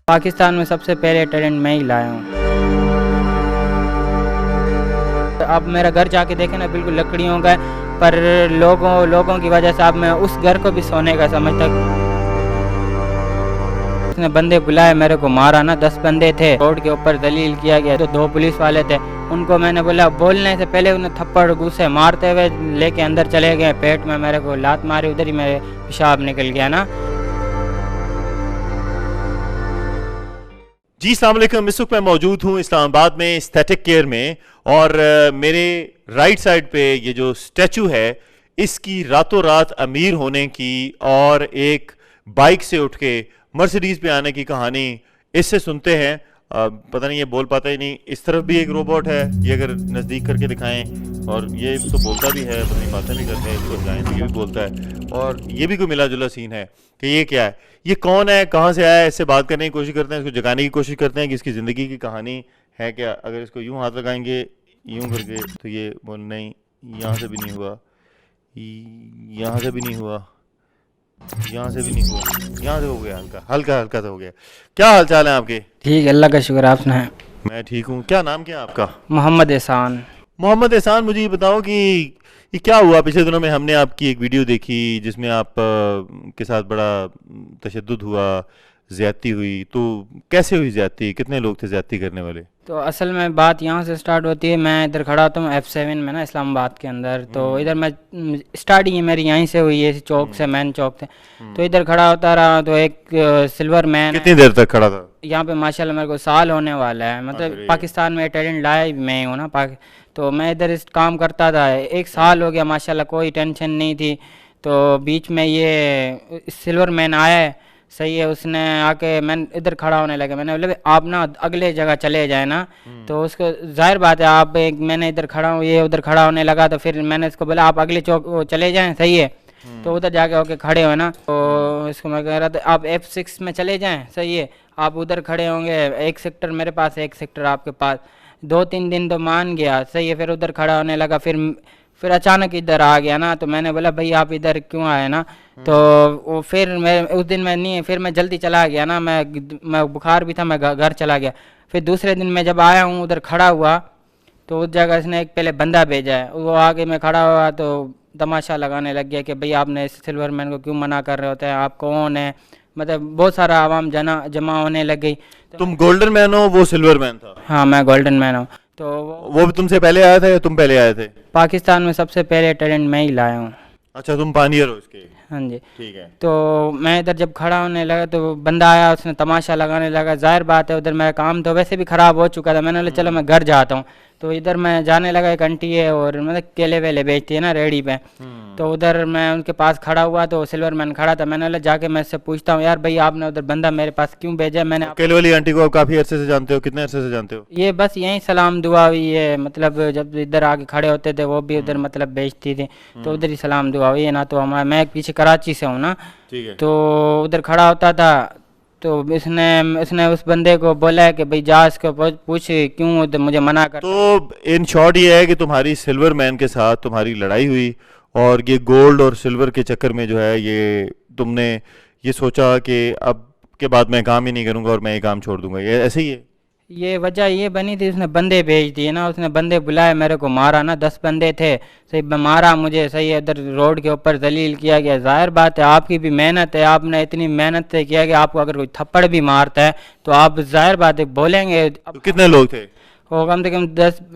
پاکستان میں سب سے پہلے ٹیلنٹ میں ہی لایا ہوں. اب میرا گھر جا کے دیکھیں نا بالکل لکڑیوں کا ہے، پر لوگوں کی وجہ سے اب میں اس گھر کو بھی سونے کا سمجھتا. اس نے بندے بلائے، میرے کو مارا نا. 10 بندے تھے، روڈ کے اوپر ذلیل کیا گیا. تو 2 پولیس والے تھے، ان کو میں نے بولا بولنے سے پہلے انہیں تھپڑ گھوسے مارتے ہوئے لے کے اندر چلے گئے. پیٹ میں میرے کو لات ماری، ادھر ہی میرے پیشاب نکل گیا نا. جی السلام علیکم. اس وقت میں موجود ہوں اسلام آباد میں اسٹیٹک کیئر میں، اور میرے رائٹ سائڈ پہ یہ جو اسٹیچو ہے اس کی راتوں رات امیر ہونے کی اور ایک بائک سے اٹھ کے مرسیڈیز پہ آنے کی کہانی اس سے سنتے ہیں. پتہ نہیں یہ بول پاتا ہی نہیں. اس طرف بھی ایک روبوٹ ہے، یہ اگر نزدیک کر کے دکھائیں، اور یہ تو بولتا بھی ہے، پتہ نہیں باتیں بھی کرتے ہیں. اس کو جائیں تو یہ بھی بولتا ہے، اور یہ بھی کوئی ملا جلا سین ہے کہ یہ کیا ہے، یہ کون ہے، کہاں سے آیا ہے. اس سے بات کرنے کی کوشش کرتے ہیں، اس کو جگانے کی کوشش کرتے ہیں کہ اس کی زندگی کی کہانی ہے کیا. اگر اس کو یوں ہاتھ لگائیں گے یوں کر کے تو یہ بول نہیں، یہاں سے بھی نہیں ہوا، یہاں سے بھی نہیں ہوا، یہاں سے بھی نہیں ہوا، یہاں سے ہو گیا، ہلکا ہلکا سے ہو گیا. کیا حال چال ہے آپ کے؟ ٹھیک، اللہ کا شکر. آپ سنائیں؟ میں ٹھیک ہوں. کیا نام کیا ہے آپ کا؟ محمد احسان. محمد احسان. مجھے یہ بتاؤ کہ یہ کیا ہوا پچھلے دنوں میں؟ ہم نے آپ کی ایک ویڈیو دیکھی جس میں آپ کے ساتھ بڑا تشدد ہوا، زیادتی ہوئی. تو کیسے ہوئی زیادتی؟ کتنے لوگ تھے زیادتی کرنے والے؟ تو اصل میں بات یہاں سے سٹارٹ ہوتی ہے. میں ادھر کھڑا ہوتا ہوں F7 میں نا، اسلام آباد کے اندر. تو ادھر میں اسٹارٹنگ میری یہیں سے ہوئی ہے، چوک سے، مین چوک سے. تو ادھر کھڑا ہوتا رہا. تو ایک سلور مین. کتنی دیر تک کھڑا تھا یہاں پہ؟ ماشاءاللہ میرے کو سال ہونے والا ہے. مطلب پاکستان میں ٹیلنٹ لایا میں ہوں نا. تو میں ادھر کام کرتا تھا، 1 سال ہو گیا ماشاءاللہ، کوئی ٹینشن نہیں تھی. تو بیچ میں یہ سلور مین آیا ہے، صحیح ہے. اس نے آ کے میں ادھر کھڑا ہونے لگا. میں نے بولا آپ نا اگلے جگہ چلے جائیں نا. تو اس کو ظاہر بات ہے، آپ میں نے ادھر کھڑا ہوں، یہ ادھر کھڑا ہونے لگا. تو پھر میں نے اس کو بولا آپ اگلے چوک چلے جائیں، صحیح ہے. تو ادھر جا کے ہو کے کھڑے ہوئے نا. تو اس کو میں کہہ رہا تھا آپ F6 میں چلے جائیں، صحیح ہے. آپ ادھر کھڑے ہوں گے، 1 سیکٹر میرے پاس، 1 سیکٹر آپ کے پاس. 2-3 دن تو مان گیا، صحیح ہے. پھر ادھر کھڑا ہونے لگا. پھر اچانک ادھر آ گیا نا. تو میں نے بولا بھائی آپ ادھر کیوں آئے نا. تو پھر میں اس دن میں نہیں، پھر میں جلدی چلا گیا نا. میں بخار بھی تھا، میں گھر چلا گیا. پھر دوسرے دن میں جب آیا ہوں ادھر کھڑا ہوا، تو اس جگہ اس نے ایک پہلے بندہ بھیجا ہے. وہ آگے میں کھڑا ہوا تو تماشا لگانے لگ گیا کہ بھئی آپ نے اس سلور مین کو کیوں منع کر رہے ہوتے ہیں، آپ کون ہیں. مطلب بہت سارا عوام جمع ہونے لگ گئی. تم گولڈن مین ہو، وہ سلور مین تھا؟ ہاں میں گولڈن مین ہوں. تو وہ بھی تم سے پہلے آیا تھا یا تم پہلے آئے تھے؟ پاکستان میں سب سے پہلے ٹیلنٹ میں ہی لایا ہوں. اچھا تم پانیئر ہو اس کے؟ ہاں جی. ٹھیک ہے. تو میں ادھر جب کھڑا ہونے لگا تو بندہ آیا، اس نے تماشا لگانے لگا. ظاہر بات ہے ادھر میرا کام تو ویسے بھی خراب ہو چکا تھا. میں نے بولا چلو میں گھر جاتا ہوں. تو ادھر میں جانے لگا. ایک انٹی ہے اور مطلب کیلے ویلے بیچتی ہے نا ریڑھی پہ. تو ادھر میں ان کے پاس کھڑا ہوا تو سلور مین کھڑا تھا. میں نے بولا جا کے میں اس سے پوچھتا ہوں یار بھائی آپ نے ادھر بندہ میرے پاس کیوں بھیجا. میں نے کیلے والی آنٹی کو آپ کافی عرصے سے جانتے ہو؟ کتنے عرصے سے جانتے ہو؟ یہ بس یہیں سلام دعا ہوئی ہے. مطلب جب ادھر آگے کھڑے ہوتے تھے وہ بھی ادھر مطلب بیچتی تھی، تو ادھر ہی سلام دعا ہوئی ہے نا. تو میں پیچھے کراچی سے ہوں نا. تو ادھر کھڑا ہوتا تھا. تو اس نے اس بندے کو بولا ہے کہ بھئی جا اس کو پوچھ کیوں مجھے منع کر. تو ان شارٹ یہ ہے کہ تمہاری سلور مین کے ساتھ تمہاری لڑائی ہوئی، اور یہ گولڈ اور سلور کے چکر میں جو ہے یہ تم نے یہ سوچا کہ اب کے بعد میں کام ہی نہیں کروں گا اور میں یہ کام چھوڑ دوں گا، یہ ایسے ہی ہے؟ یہ وجہ یہ بنی تھی، اس نے بندے بھیج دیے نا. اس نے بندے بلائے، میرے کو مارا نا. 10 بندے تھے، صحیح مارا مجھے، صحیح ادھر روڈ کے اوپر ذلیل کیا گیا. ظاہر بات ہے آپ کی بھی محنت ہے، آپ نے اتنی محنت سے کیا کہ آپ کو اگر کوئی تھپڑ بھی مارتا ہے تو آپ ظاہر بات ہے بولیں گے. کتنے لوگ تھے؟ وہ کم سے کم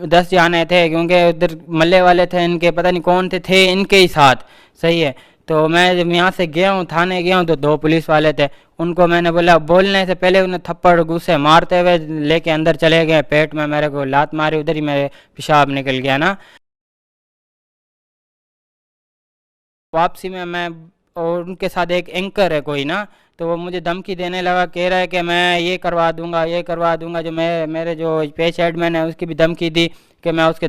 10 جانے تھے، کیونکہ ادھر ملے والے تھے ان کے، پتہ نہیں کون تھے ان کے ہی ساتھ، صحیح ہے. تو میں جب یہاں سے گیا ہوں، تھانے گیا ہوں، تو 2 پولیس والے تھے. ان کو میں نے بولا بولنے سے پہلے انہیں تھپڑ گھوسے مارتے ہوئے لے کے اندر چلے گئے. پیٹ میں میرے کو لات ماری، ادھر ہی میرے پیشاب نکل گیا نا. واپسی میں اور ان کے ساتھ ایک اینکر ہے کوئی نا. تو وہ مجھے دھمکی دینے لگا، کہہ رہا ہے کہ میں یہ کروا دوں گا، یہ کروا دوں گا. جو میرے جو پیج ایڈمن ہے اس کی بھی دھمکی دی کہ میں اس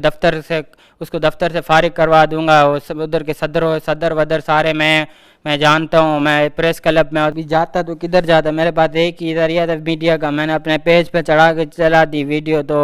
کو دفتر سے فارغ کروا دوں گا. ادھر کے صدر ودر سارے میں جانتا ہوں. میں پریس کلب میں ابھی جاتا تو کدھر جاتا, میرے پاس ایک ہی ذریعہ تھا میڈیا کا. میں نے اپنے پیج پہ چڑھا کے چلا دی ویڈیو, تو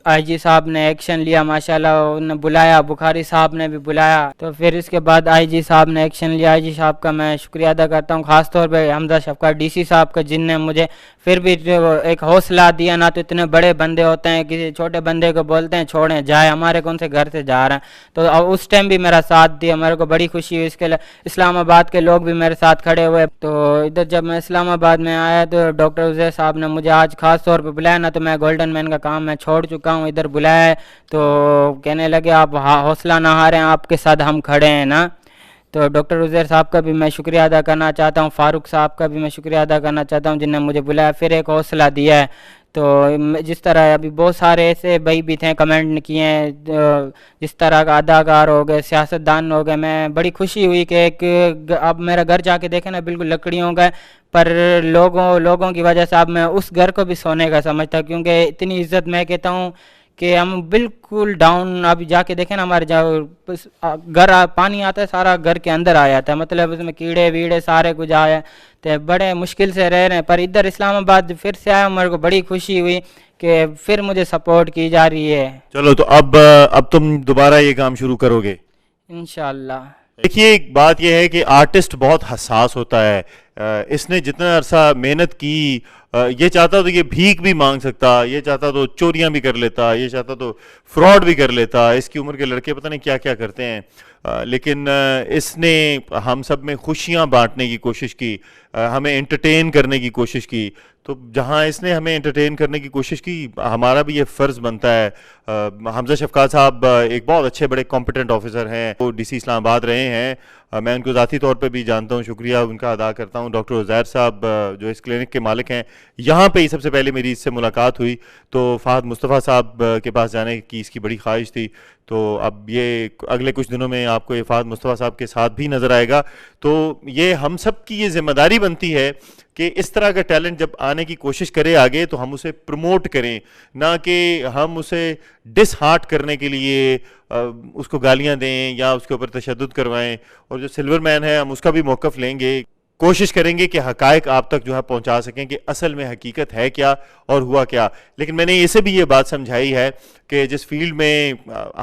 آئی جی صاحب نے ایکشن لیا ماشاءاللہ, انہوں نے بلایا, بخاری صاحب نے بھی بلایا. تو پھر اس کے بعد آئی جی صاحب نے ایکشن لیا. آئی جی صاحب کا میں شکریہ ادا کرتا ہوں, خاص طور پہ حمزہ شفقت ڈی سی صاحب کا, جن نے مجھے پھر بھی ایک حوصلہ دیا. نہ تو اتنے بڑے بندے ہوتے ہیں, کسی چھوٹے بندے کو بولتے ہیں چھوڑیں جائے, ہمارے کون سے گھر سے جا رہے ہیں. تو اس ٹائم بھی میرا ساتھ دیا, میرے کو بڑی خوشی ہوئی. اس کے اسلام آباد کے لوگ بھی میرے ساتھ کھڑے ہوئے. تو ادھر جب میں اسلام آباد میں آیا تو ڈاکٹر عزیر صاحب نے مجھے آج خاص طور پہ بلایا. نہ تو میں گولڈن مین کا کام میں چھوڑ چکا ہوں, ادھر بلایا ہے. تو کہنے لگے آپ حوصلہ نہ ہاریں, آپ کے ساتھ ہم کھڑے ہیں نا. تو ڈاکٹر عزیر صاحب کا بھی میں شکریہ ادا کرنا چاہتا ہوں, فاروق صاحب کا بھی میں شکریہ ادا کرنا چاہتا ہوں, جن نے مجھے بلایا, پھر ایک حوصلہ دیا ہے. تو جس طرح ابھی بہت سارے ایسے بھائی بھی تھے کمنٹ کیے ہیں, جس طرح کا اداکار ہو گئے, سیاستدان ہو گئے. میں بڑی خوشی ہوئی کہ اب میرا گھر جا کے دیکھیں نا بالکل لکڑیوں کا, پر لوگوں کی وجہ سے اب میں اس گھر کو بھی سونے کا سمجھتا, کیونکہ اتنی عزت میں کہتا ہوں کہ ہم بالکل ڈاؤن. ابھی جا کے دیکھیں نا ہمارے گھر پانی آتا ہے سارا گھر کے اندر آ جاتا ہے, مطلب اس میں کیڑے ویڑے سارے کچھ آئے تو بڑے مشکل سے رہ رہے ہیں. پر ادھر اسلام آباد پھر سے آیا, میرے کو بڑی خوشی ہوئی کہ پھر مجھے سپورٹ کی جا رہی ہے. چلو تو اب تم دوبارہ یہ کام شروع کرو گے انشاءاللہ. دیکھیے ایک بات یہ ہے کہ آرٹسٹ بہت حساس ہوتا ہے. اس نے جتنا عرصہ محنت کی, یہ چاہتا تو یہ بھیک بھی مانگ سکتا, یہ چاہتا تو چوریاں بھی کر لیتا, یہ چاہتا تو فراڈ بھی کر لیتا. اس کی عمر کے لڑکے پتہ نہیں کیا کیا کرتے ہیں, لیکن اس نے ہم سب میں خوشیاں بانٹنے کی کوشش کی, ہمیں انٹرٹین کرنے کی کوشش کی. تو جہاں اس نے ہمیں انٹرٹین کرنے کی کوشش کی, ہمارا بھی یہ فرض بنتا ہے. حمزہ شفقت صاحب ایک بہت اچھے بڑے کمپیٹنٹ آفیسر ہیں, وہ ڈی سی اسلام آباد رہے ہیں, میں ان کو ذاتی طور پہ بھی جانتا ہوں, شکریہ ان کا ادا کرتا ہوں. ڈاکٹر عزیر صاحب جو اس کلینک کے مالک ہیں, یہاں پہ ہی سب سے پہلے میری اس سے ملاقات ہوئی, تو فہد مصطفیٰ صاحب کے پاس جانے کی اس کی بڑی خواہش تھی. تو اب یہ اگلے کچھ دنوں میں آپ کو یہ فہد مصطفیٰ صاحب کے ساتھ بھی نظر آئے گا. تو یہ ہم سب کی یہ ذمہ داری بنتی ہے کہ اس طرح کا ٹیلنٹ جب آنے کی کوشش کرے آگے, تو ہم اسے پروموٹ کریں, نہ کہ ہم اسے ڈس ہارٹ کرنے کے لیے اس کو گالیاں دیں یا اس کے اوپر تشدد کروائیں. اور جو سلور مین ہے, ہم اس کا بھی موقف لیں گے, کوشش کریں گے کہ حقائق آپ تک جو ہے پہنچا سکیں کہ اصل میں حقیقت ہے کیا اور ہوا کیا. لیکن میں نے اسے بھی یہ بات سمجھائی ہے کہ جس فیلڈ میں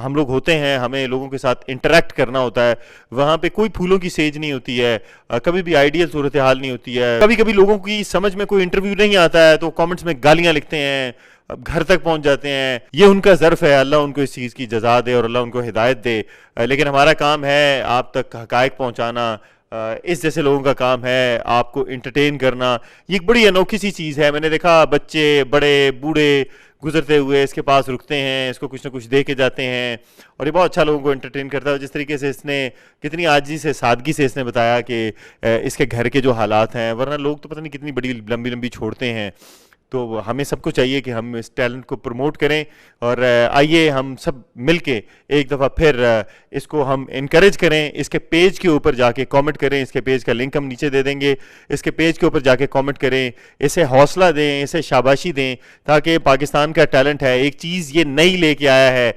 ہم لوگ ہوتے ہیں, ہمیں لوگوں کے ساتھ انٹریکٹ کرنا ہوتا ہے, وہاں پہ کوئی پھولوں کی سیج نہیں ہوتی ہے, کبھی بھی آئیڈیل صورتحال نہیں ہوتی ہے. کبھی کبھی لوگوں کی سمجھ میں کوئی انٹرویو نہیں آتا ہے تو کامنٹس میں گالیاں لکھتے ہیں, گھر تک پہنچ جاتے ہیں. یہ ان کا ظرف ہے, اللہ ان کو اس چیز کی جزا دے اور اللہ ان کو ہدایت دے. لیکن ہمارا کام ہے آپ تک حقائق پہنچانا, اس جیسے لوگوں کا کام ہے آپ کو انٹرٹین کرنا. یہ ایک بڑی انوکھی سی چیز ہے. میں نے دیکھا بچے بڑے بوڑھے گزرتے ہوئے اس کے پاس رکتے ہیں, اس کو کچھ نہ کچھ دے کے جاتے ہیں, اور یہ بہت اچھا لوگوں کو انٹرٹین کرتا ہے. جس طریقے سے اس نے کتنی عاجزی سے, سادگی سے اس نے بتایا کہ اس کے گھر کے جو حالات ہیں, ورنہ لوگ تو پتہ نہیں کتنی بڑی لمبی چھوڑتے ہیں. تو ہمیں سب کو چاہیے کہ ہم اس ٹیلنٹ کو پروموٹ کریں, اور آئیے ہم سب مل کے ایک دفعہ پھر اس کو ہم انکریج کریں. اس کے پیج کے اوپر جا کے کامنٹ کریں, اس کے پیج کا لنک ہم نیچے دے دیں گے. اس کے پیج کے اوپر جا کے کامنٹ کریں, اسے حوصلہ دیں, اسے شاباشی دیں, تاکہ پاکستان کا ٹیلنٹ ہے, ایک چیز یہ نئی لے کے آیا ہے.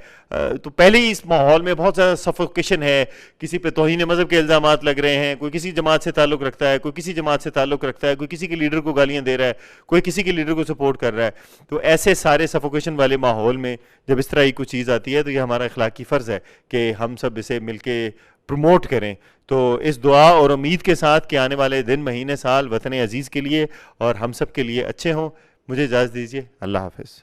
تو پہلے ہی اس ماحول میں بہت زیادہ سفوکیشن ہے, کسی پہ توہین مذہب کے الزامات لگ رہے ہیں, کوئی کسی جماعت سے تعلق رکھتا ہے, کوئی کسی جماعت سے تعلق رکھتا ہے, کوئی کسی کے لیڈر کو گالیاں دے رہا ہے, کوئی کسی کے لیڈر کو سپورٹ کر رہا ہے. تو ایسے سارے سفوکیشن والے ماحول میں جب اس طرح کی کوئی چیز آتی ہے تو یہ ہمارا اخلاقی فرض ہے کہ ہم سب اسے مل کے پروموٹ کریں. تو اس دعا اور امید کے ساتھ کہ آنے والے دن, مہینے, سال وطن عزیز کے لیے اور ہم سب کے لیے اچھے ہوں, مجھے اجازت دیجیے. اللہ حافظ.